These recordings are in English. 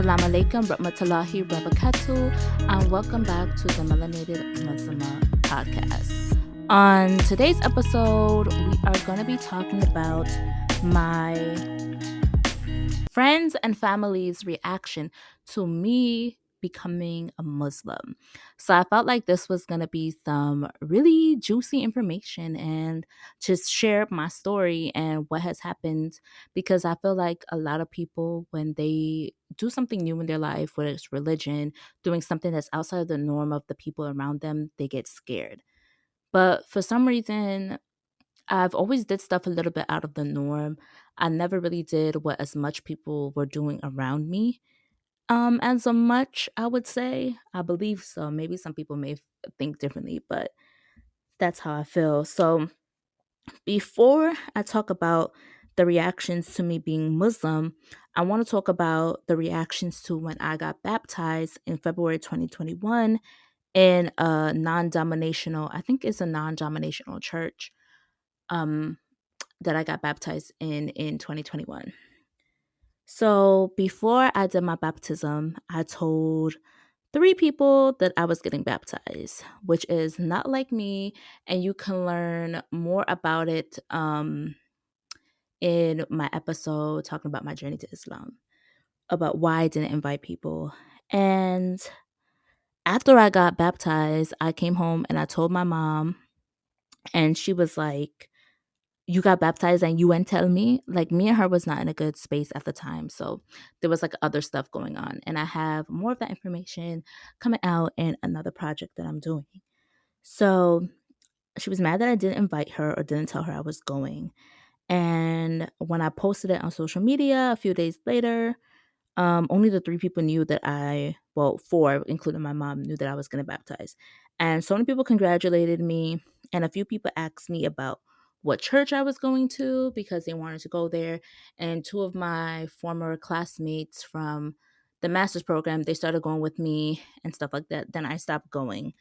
Assalamualaikum, Warahmatullahi, Wabarakatuh, and welcome back to the Melanated Muslimah podcast. On today's episode, we are going to be talking about my friends and family's reaction to me becoming a Muslim. So I felt like this was going to be some really juicy information and just share my story and what has happened, because I feel like a lot of people, when they do something new in their life, whether it's religion, doing something that's outside of the norm of the people around them, they get scared. But for some reason, I've always did stuff a little bit out of the norm. I never really did what as much people were doing around me. As a much, I would say. I believe so. Maybe some people may think differently, but that's how I feel. So before I talk about the reactions to me being Muslim, I want to talk about the reactions to when I got baptized in February 2021 in a non-denominational, I think it's a non-denominational church. Um, that I got baptized in 2021. So before I did my baptism, I told three people that I was getting baptized, which is not like me, and you can learn more about it in my episode talking about my journey to Islam, about why I didn't invite people. And after I got baptized, I came home and I told my mom, and she was like, "You got baptized and you went tell me?" Like, me and her was not in a good space at the time, so there was like other stuff going on, and I have more of that information coming out in another project that I'm doing. So she was mad that I didn't invite her or didn't tell her I was going. And when I posted it on social media a few days later, only the three people knew that four, including my mom, knew that I was going to baptize. And so many people congratulated me, and a few people asked me about what church I was going to because they wanted to go there. And two of my former classmates from the master's program, they started going with me and stuff like that. Then I stopped going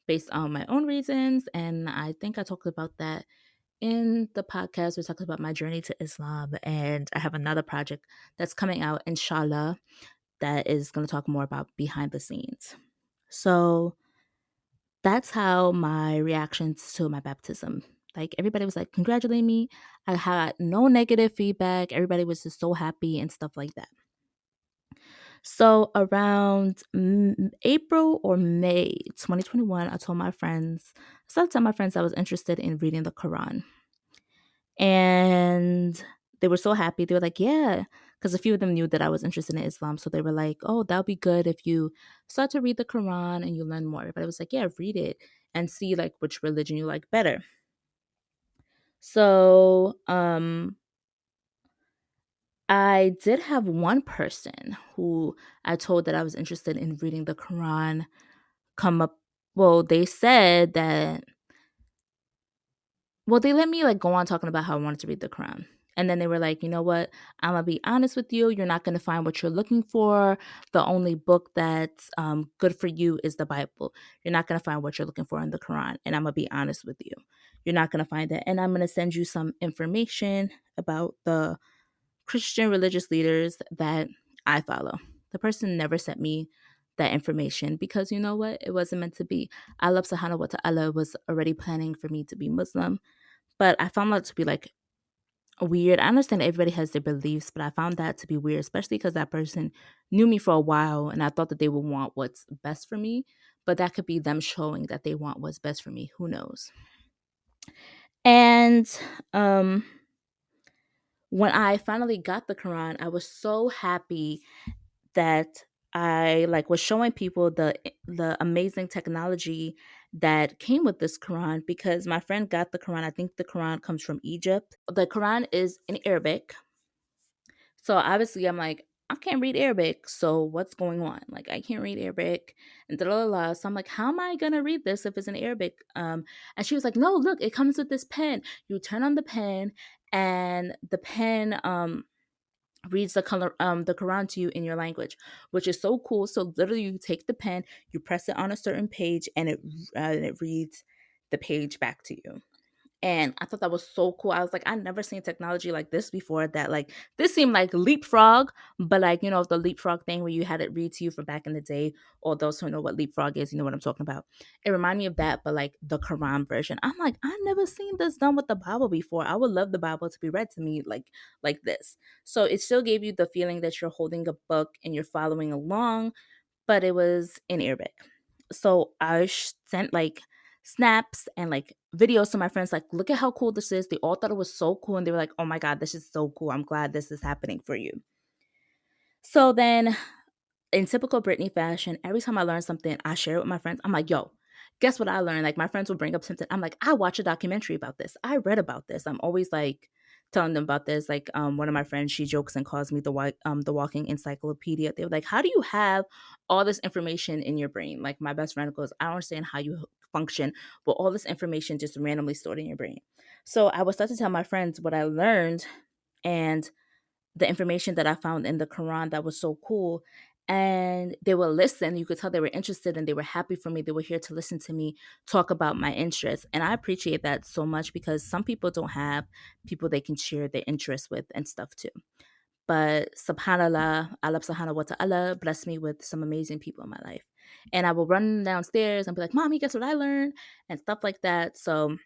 based on my own reasons. And I think I talked about that in the podcast. We talked about my journey to Islam, and I have another project that's coming out, inshallah, that is going to talk more about behind the scenes. So that's how my reactions to my baptism. Like, everybody was like congratulating me. I had no negative feedback. Everybody was just so happy and stuff like that. So around April or May 2021, I started telling my friends I was interested in reading the Quran. And they were so happy. They were like, "Yeah," because a few of them knew that I was interested in Islam. So they were like, "Oh, that'll be good if you start to read the Quran and you learn more." Everybody was like, "Yeah, read it and see like which religion you like better." So I did have one person who I told that I was interested in reading the Quran come up. Well, they said that they let me like go on talking about how I wanted to read the Quran. And then they were like, "You know what? I'm gonna be honest with you. You're not gonna find what you're looking for. The only book that's good for you is the Bible. You're not gonna find what you're looking for in the Quran. And I'm gonna be honest with you. You're not gonna find it. And I'm gonna send you some information about the Christian religious leaders that I follow." The person never sent me that information because, you know what? It wasn't meant to be. Allah subhanahu wa ta'ala was already planning for me to be Muslim. But I found that to be like weird. I understand everybody has their beliefs, but I found that to be weird, especially because that person knew me for a while and I thought that they would want what's best for me. But that could be them showing that they want what's best for me. Who knows? And um, when I finally got the Quran, I was so happy that I like was showing people the amazing technology that came with this Quran, because my friend got the Quran. I think the Quran comes from Egypt. The Quran is in Arabic. So obviously I'm like, I can't read Arabic. So what's going on? Like, I can't read Arabic and da da da. So I'm like, how am I gonna read this if it's in Arabic? And she was like, no, look, it comes with this pen. You turn on the pen, and the pen reads the Quran to you in your language, which is so cool. So literally, you take the pen, you press it on a certain page, and it reads the page back to you. And I thought that was so cool. I was like, I never seen technology like this before. That like this seemed like leapfrog, but like, the leapfrog thing where you had it read to you from back in the day, or those who know what leapfrog is, you know what I'm talking about. It reminded me of that, but like the Quran version. I'm like, I never seen this done with the Bible before. I would love the Bible to be read to me like this. So it still gave you the feeling that you're holding a book and you're following along, but it was in Arabic. So I sent like snaps and like videos to my friends, like, look at how cool this is. They all thought it was so cool. And they were like, oh my God, this is so cool. I'm glad this is happening for you. So then, in typical Britney fashion, every time I learn something, I share it with my friends. I'm like, yo, guess what I learned? Like, my friends will bring up something. I'm like, I watched a documentary about this. I read about this. I'm always like telling them about this. Like, one of my friends, she jokes and calls me the walking encyclopedia. They were like, how do you have all this information in your brain? Like, my best friend goes, I don't understand how you function, but all this information just randomly stored in your brain. So I would start to tell my friends what I learned and the information that I found in the Quran that was so cool. And they would listen. You could tell they were interested and they were happy for me. They were here to listen to me talk about my interests. And I appreciate that so much because some people don't have people they can share their interests with and stuff too. But subhanAllah, Allah subhanahu wa ta'ala blessed me with some amazing people in my life. And I will run downstairs and be like, Mommy, guess what I learned? And stuff like that. So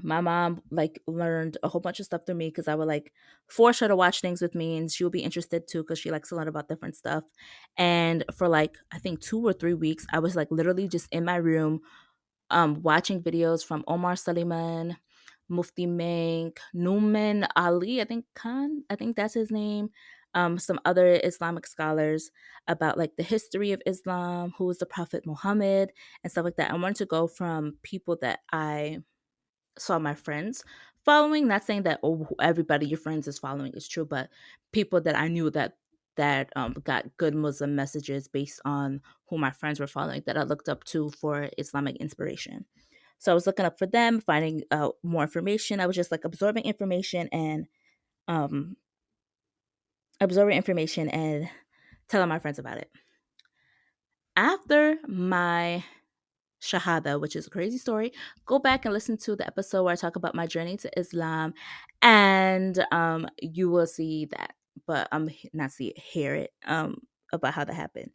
my mom like learned a whole bunch of stuff through me because I would like force her to watch things with me and she would be interested too because she likes to learn about different stuff. And for like I think 2 or 3 weeks, I was like literally just in my room watching videos from Omar Suleiman, Mufti Menk, Numan Ali, I think Khan, I think that's his name. Some other Islamic scholars about like the history of Islam, who was the Prophet Muhammad, and stuff like that. I wanted to go from people that I saw my friends following, not saying that everybody your friends is following is true, but people that I knew that got good Muslim messages based on who my friends were following that I looked up to for Islamic inspiration. So I was looking up for them, finding more information. I was just like um absorbing information and telling my friends about it. After my Shahada, which is a crazy story. Go back and listen to the episode where I talk about my journey to Islam, and you will see that. But not see it, hear it about how that happened.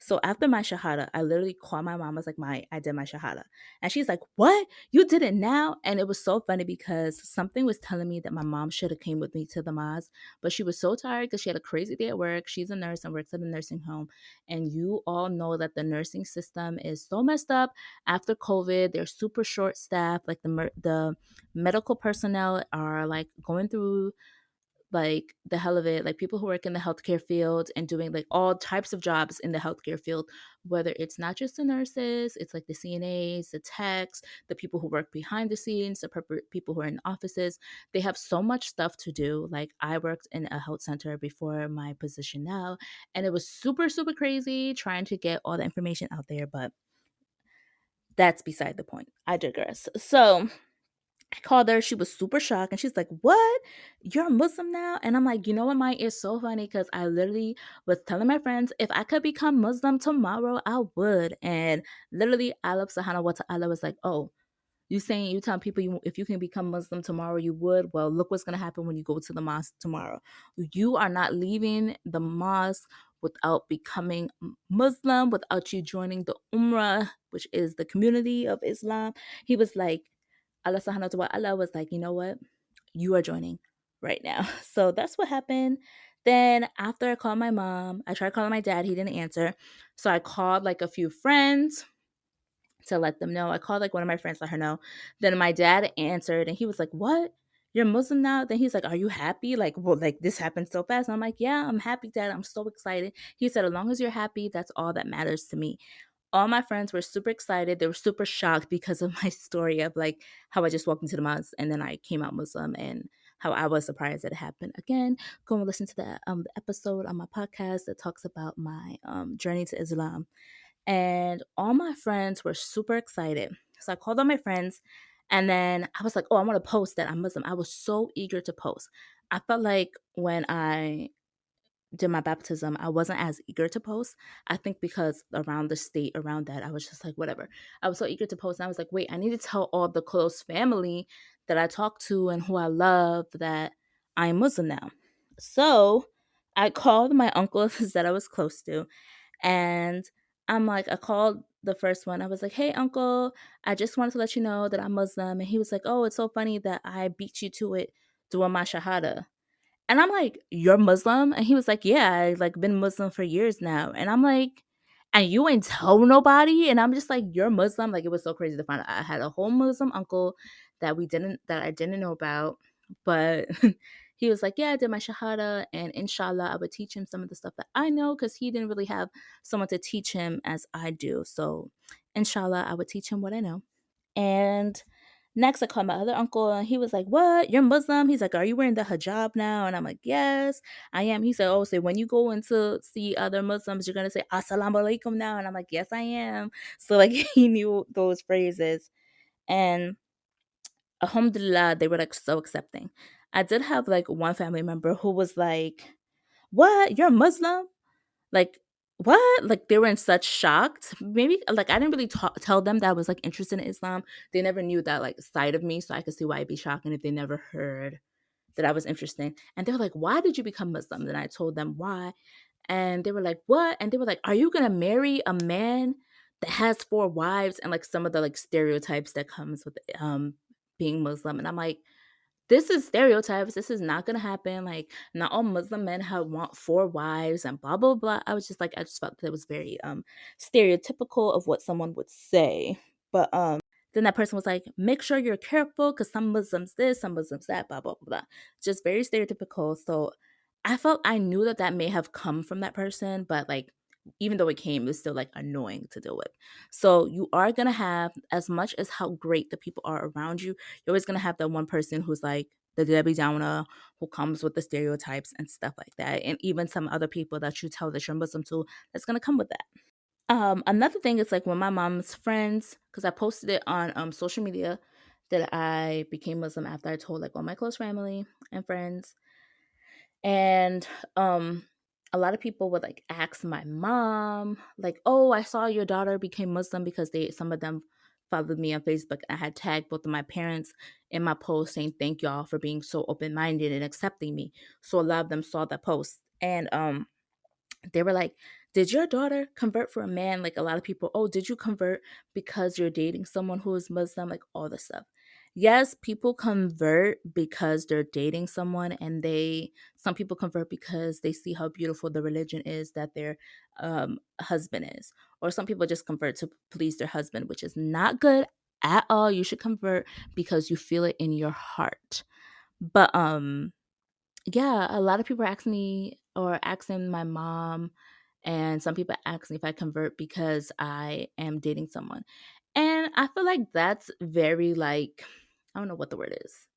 So after my Shahada, I literally called my mom. I was like, I did my Shahada," and she's like, "What? You did it now?" And it was so funny because something was telling me that my mom should have came with me to the mosque, but she was so tired because she had a crazy day at work. She's a nurse and works at a nursing home, and you all know that the nursing system is so messed up after COVID. They're super short staffed. Like the medical personnel are like going through like the hell of it. Like people who work in the healthcare field and doing like all types of jobs in the healthcare field, whether it's not just the nurses, it's like the CNAs, the techs, the people who work behind the scenes, the people who are in offices. They have so much stuff to do. Like I worked in a health center before my position now, and it was super, super crazy trying to get all the information out there. But that's beside the point. I digress. So I called her. She was super shocked. And she's like, "What? You're a Muslim now?" And I'm like, you know what, Mike? It's so funny because I literally was telling my friends, if I could become Muslim tomorrow, I would. And literally, Allah subhanahu wa ta'ala was like, oh, you telling people if you can become Muslim tomorrow, you would. Well, look what's gonna happen when you go to the mosque tomorrow. You are not leaving the mosque without becoming Muslim, without you joining the Umrah, which is the community of Islam. He was like, Allah subhanahu wa ta'ala was like, you know what? You are joining right now. So that's what happened. Then after I called my mom, I tried calling my dad. He didn't answer. So I called like a few friends to let them know. I called like one of my friends, let her know. Then my dad answered and he was like, "What? You're Muslim now?" Then he's like, "Are you happy? Like, well, like this happened so fast." And I'm like, "Yeah, I'm happy, Dad. I'm so excited." He said, "As long as you're happy, that's all that matters to me." All my friends were super excited. They were super shocked because of my story of like how I just walked into the mosque and then I came out Muslim and how I was surprised that it happened. Again, go and listen to the episode on my podcast that talks about my journey to Islam, and all my friends were super excited. So I called all my friends and then I was like, oh, I want to post that I'm Muslim. I was so eager to post. I felt like when I did my baptism, I wasn't as eager to post. I think because around the state, around that, I was just like, whatever. I was so eager to post. And I was like, wait, I need to tell all the close family that I talk to and who I love that I'm Muslim now. So I called my uncles that I was close to, and I called the first one. I was like, "Hey, uncle, I just wanted to let you know that I'm Muslim." And he was like, "Oh, it's so funny that I beat you to it doing my shahada." And I'm like, "You're Muslim?" And he was like, "Yeah, I like been Muslim for years now." And I'm like, "And you ain't tell nobody?" And I'm just like, "You're Muslim?" Like it was so crazy to find out. I had a whole Muslim uncle that I didn't know about, but he was like, "Yeah, I did my shahada, and inshallah, I would teach him some of the stuff that I know because he didn't really have someone to teach him as I do. So, inshallah, I would teach him what I know." And next, I called my other uncle, and he was like, "What? You're Muslim?" He's like, "Are you wearing the hijab now?" And I'm like, "Yes, I am." He said, "Oh, so when you go in to see other Muslims, you're gonna say Assalamualaikum now?" And I'm like, "Yes, I am." So like he knew those phrases, and alhamdulillah, they were like so accepting. I did have like one family member who was like, "What? You're Muslim?" Like, what? Like, they were in such shocked. Maybe, like, I didn't really tell them that I was, like, interested in Islam. They never knew that, like, side of me, so I could see why it'd be shocking if they never heard that I was interested. And they were like, "Why did you become Muslim?" And I told them why. And they were like, "What?" And they were like, "Are you gonna marry a man that has 4 wives?" And, like, some of the, like, stereotypes that comes with, being Muslim. And I'm like, this is stereotypes. This is not gonna happen. Like, not all Muslim men have want 4 wives and blah blah blah. I was just like, I just felt that it was very stereotypical of what someone would say. But then that person was like, make sure you're careful because some Muslims this, some Muslims that, blah blah blah. Just very stereotypical. So I felt I knew that that may have come from that person, but like even though it came, it was still like annoying to deal with. So you are gonna have, as much as how great the people are around you, you're always gonna have that one person who's like the Debbie Downer, who comes with the stereotypes and stuff like that, and even some other people that you tell that you're Muslim to, that's gonna come with that. Another thing is like when my mom's friends, because I posted it on social media that I became Muslim after I told like all my close family and friends, and a lot of people would like ask my mom, like, "Oh, I saw your daughter became Muslim," because some of them followed me on Facebook. I had tagged both of my parents in my post saying thank y'all for being so open minded and accepting me. So a lot of them saw that post. And they were like, "Did your daughter convert for a man?" Like a lot of people, "Oh, did you convert because you're dating someone who is Muslim?" Like all this stuff. Yes, people convert because they're dating someone, and some people convert because they see how beautiful the religion is that their husband is. Or some people just convert to please their husband, which is not good at all. You should convert because you feel it in your heart. But yeah, a lot of people are asking me or asking my mom, and some people ask me if I convert because I am dating someone. And I feel like that's very like, I don't know what the word is.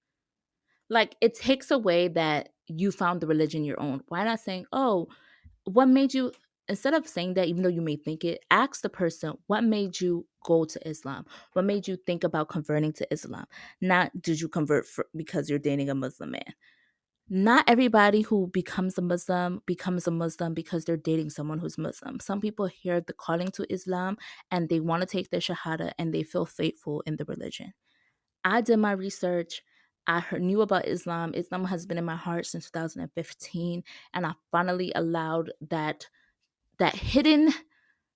Like it takes away that you found the religion your own. Why not saying, "Oh, what made you," instead of saying that even though you may think it, ask the person, "What made you go to Islam? What made you think about converting to Islam?" Not, "Did you convert because you're dating a Muslim man?" Not everybody who becomes a Muslim because they're dating someone who's Muslim. Some people hear the calling to Islam and they want to take their shahada and they feel faithful in the religion. I did my research. Knew about Islam. Islam has been in my heart since 2015, and I finally allowed that hidden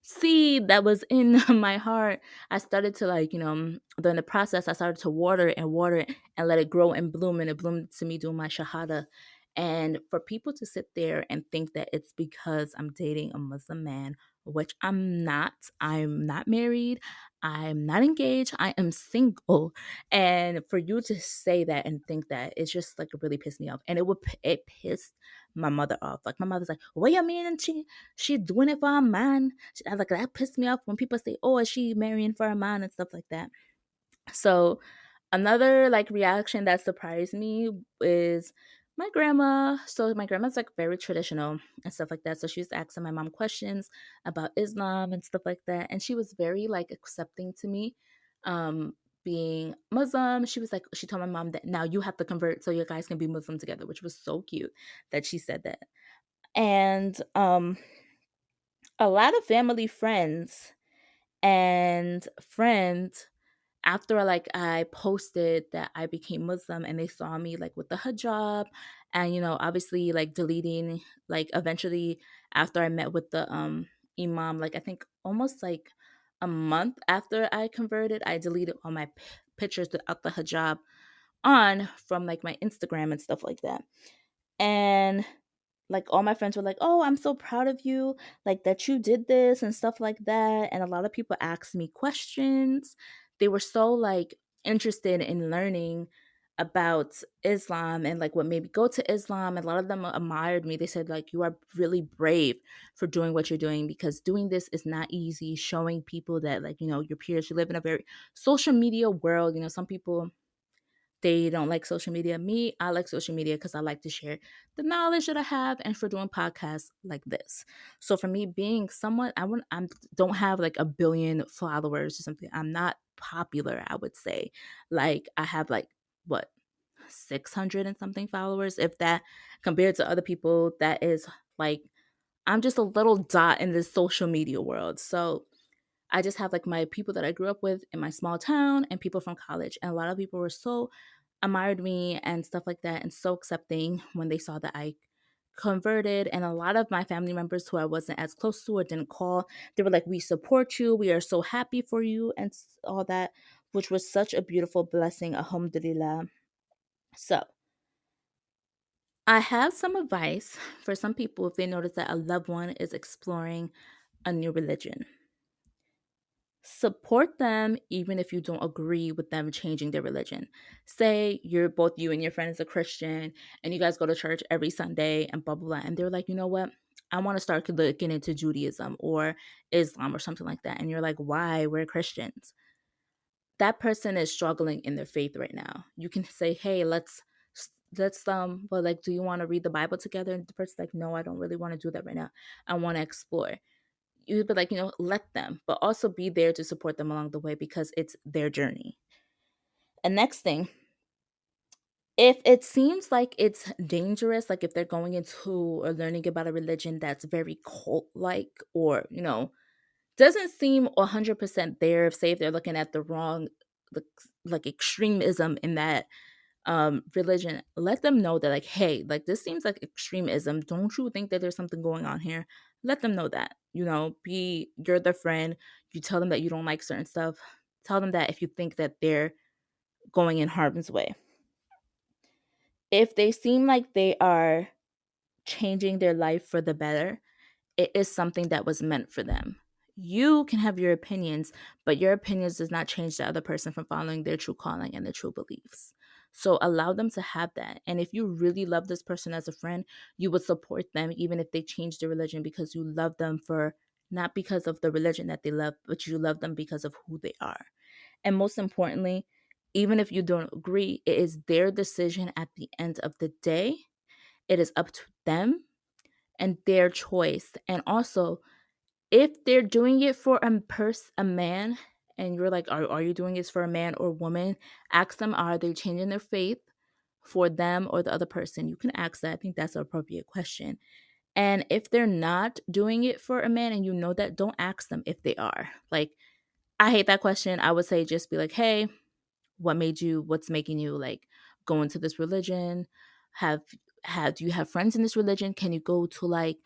seed that was in my heart. I started to like, during the process, I started to water it and let it grow and bloom. And it bloomed to me doing my Shahada. And for people to sit there and think that it's because I'm dating a Muslim man, which I'm not married. I'm not engaged. I am single. And for you to say that and think that, it's just like it really pissed me off. And it pissed my mother off. Like my mother's like, "What you mean? And she doing it for a man?" Like that pissed me off when people say, "Oh, is she marrying for a man?" and stuff like that. So another like reaction that surprised me is my grandma. So my grandma's like very traditional and stuff like that. So she was asking my mom questions about Islam and stuff like that. And she was very like accepting to me. Being Muslim, she was like, she told my mom that now you have to convert so you guys can be Muslim together, which was so cute that she said that. And a lot of family friends and friends after I posted that I became Muslim and they saw me like with the hijab and obviously like deleting like eventually after I met with the imam, like I think almost like a month after I converted, I deleted all my pictures without the hijab on from like my Instagram and stuff like that. And like all my friends were like, "Oh, I'm so proud of you, like that you did this and stuff like that." And a lot of people asked me questions. They were so like interested in learning about Islam and like what made me go to Islam. And a lot of them admired me. They said like you are really brave for doing what you're doing because doing this is not easy. Showing people that like your peers, you live in a very social media world. Some people they don't like social media. Me, I like social media because I like to share the knowledge that I have and for doing podcasts like this. So for me being someone, I don't have like a billion followers or something. I'm not popular, I would say. Like I have like what 600 and something followers, if that, compared to other people that is like I'm just a little dot in this social media world. So I just have like my people that I grew up with in my small town and people from college. And a lot of people were so admired me and stuff like that and so accepting when they saw that I converted. And a lot of my family members who I wasn't as close to or didn't call, they were like, "We support you. We are so happy for you," and all that, which was such a beautiful blessing. Alhamdulillah. So I have some advice for some people if they notice that a loved one is exploring a new religion. Support them even if you don't agree with them changing their religion. Say you're both you and your friend is a Christian and you guys go to church every Sunday and blah blah blah. And they're like, you know what? I want to start looking into Judaism or Islam or something like that. And you're like, why? We're Christians. That person is struggling in their faith right now. You can say, hey, let's well, like, do you want to read the Bible together? And the person's like, no, I don't really want to do that right now. I want to explore. You would be like, let them, but also be there to support them along the way because it's their journey. And next thing, if it seems like it's dangerous, like if they're going into or learning about a religion that's very cult like or, doesn't seem 100% there, say if they're looking at the wrong, like, like extremism in that religion, let them know that like, hey, like this seems like extremism, don't you think that there's something going on here? Let them know that, be you're their friend, you tell them that you don't like certain stuff, tell them that if you think that they're going in harm's way. If they seem like they are changing their life for the better, it is something that was meant for them. You can have your opinions, but your opinions does not change the other person from following their true calling and their true beliefs. So allow them to have that. And if you really love this person as a friend, you would support them even if they change their religion because you love them for not because of the religion that they love, but you love them because of who they are. And most importantly, even if you don't agree, it is their decision at the end of the day. It is up to them and their choice. And also, if they're doing it for a man, and you're like, are you doing this for a man or woman? Ask them, are they changing their faith for them or the other person? You can ask that. I think that's an appropriate question. And if they're not doing it for a man and you know that, don't ask them if they are. Like, I hate that question. I would say just be like, hey, what's making you like go into this religion? have do you have friends in this religion? Can you go to like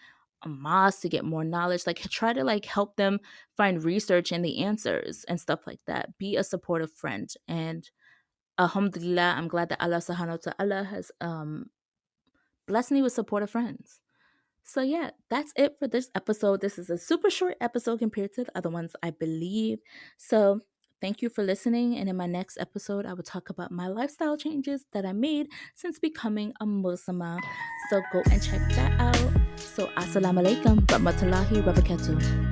a mosque to get more knowledge? Like try to like help them find research and the answers and stuff like that. Be a supportive friend. And alhamdulillah, I'm glad that Allah subhanahu wa ta'ala has blessed me with supportive friends. So yeah, that's it for this episode. This is a super short episode compared to the other ones, I believe. So thank you for listening. And in my next episode, I will talk about my lifestyle changes that I made since becoming a Muslimah. So go and check that out. So Assalamualaikum, Warahmatullahi, Wabarakatuh.